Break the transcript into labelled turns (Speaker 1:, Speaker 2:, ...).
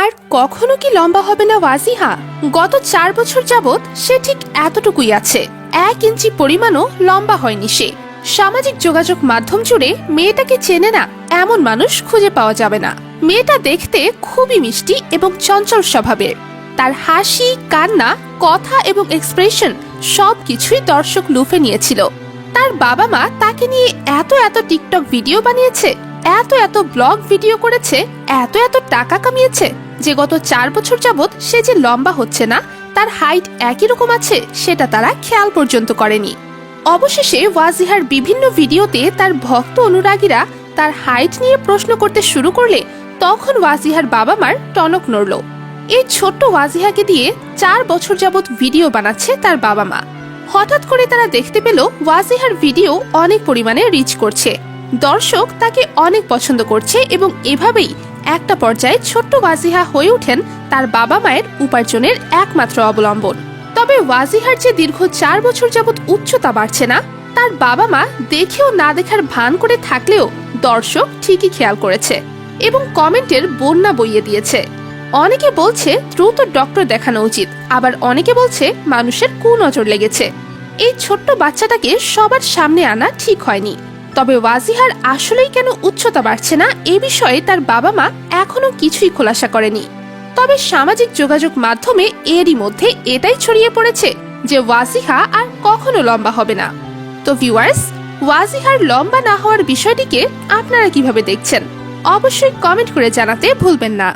Speaker 1: আর কখনো কি লম্বা হবে না ওয়াজিহা? গত 4 বছর যাবৎ সে ঠিক এতটুকুই আছে, 1 ইঞ্চি পরিমাণও লম্বা হয়নি সে। সামাজিক যোগাযোগ মাধ্যম জুড়ে মেয়েটাকে চেনে না এমন মানুষ খুঁজে পাওয়া যাবে না। মেয়েটা দেখতে খুবই মিষ্টি এবং চঞ্চল স্বভাবের। তার হাসি, কান্না, কথা এবং এক্সপ্রেশন সবকিছুই দর্শক লুফে নিয়েছিল। তার বাবা মা তাকে নিয়ে এত এত টিকটক ভিডিও বানিয়েছে, এত এত ব্লগ ভিডিও করেছে, এত এত টাকা কামিয়েছে যে গত 4 বছর যাবৎ সে যে লম্বা হচ্ছে না, তার হাইট একই রকম আছে সেটা তারা খেয়াল পর্যন্ত করেনি। অবশেষে ওয়াজিহার বিভিন্ন ভিডিওতে তার ভক্ত অনুরাগীরা তার হাইট নিয়ে প্রশ্ন করতে শুরু করলে তখন ওয়াজিহার বাবা মার টনক নড়ল। এই ছোট্ট ওয়াজিহাকে দিয়ে 4 বছর যাবৎ ভিডিও বানাচ্ছে তার বাবা মা। হঠাৎ করে তারা দেখতে পেল ওয়াজিহার ভিডিও অনেক পরিমাণে রিচ করছে, দর্শক তাকে অনেক পছন্দ করছে এবং এভাবেই একটা পর্যায়ে ছোট্ট ওয়াজিহা হয়ে ওঠেন তার বাবা মায়ের উপার্জনের একমাত্র অবলম্বন। তবে ওয়াজিহার যে দীর্ঘ 4 বছর যাবৎ উচ্চতা বাড়ছে না, তার বাবা মা দেখেও না দেখার ভান করে থাকলেও দর্শক ঠিকই খেয়াল করেছে এবং কমেন্টের বন্যা বইয়ে দিয়েছে। অনেকে বলছে দ্রুত ডক্টর দেখানো উচিত, আবার অনেকে বলছে মানুষের কুনজর লেগেছে। এই ছোট্ট বাচ্চাটাকে সবার সামনে আনা ঠিক হয়নি। তবে ওয়াজিহার আসলেই কেন উচ্চতা বাড়ছে না এ বিষয়ে তার বাবা মা এখনো কিছুই খোলাসা করেনি। তবে সামাজিক যোগাযোগ মাধ্যমে এরই মধ্যে এটাই ছড়িয়ে পড়েছে যে ওয়াজিহা আর কখনো লম্বা হবে না। তো ভিউয়ার্স, ওয়াজিহার লম্বা না হওয়ার বিষয়টিকে আপনারা কিভাবে দেখছেন অবশ্যই কমেন্ট করে জানাতে ভুলবেন না।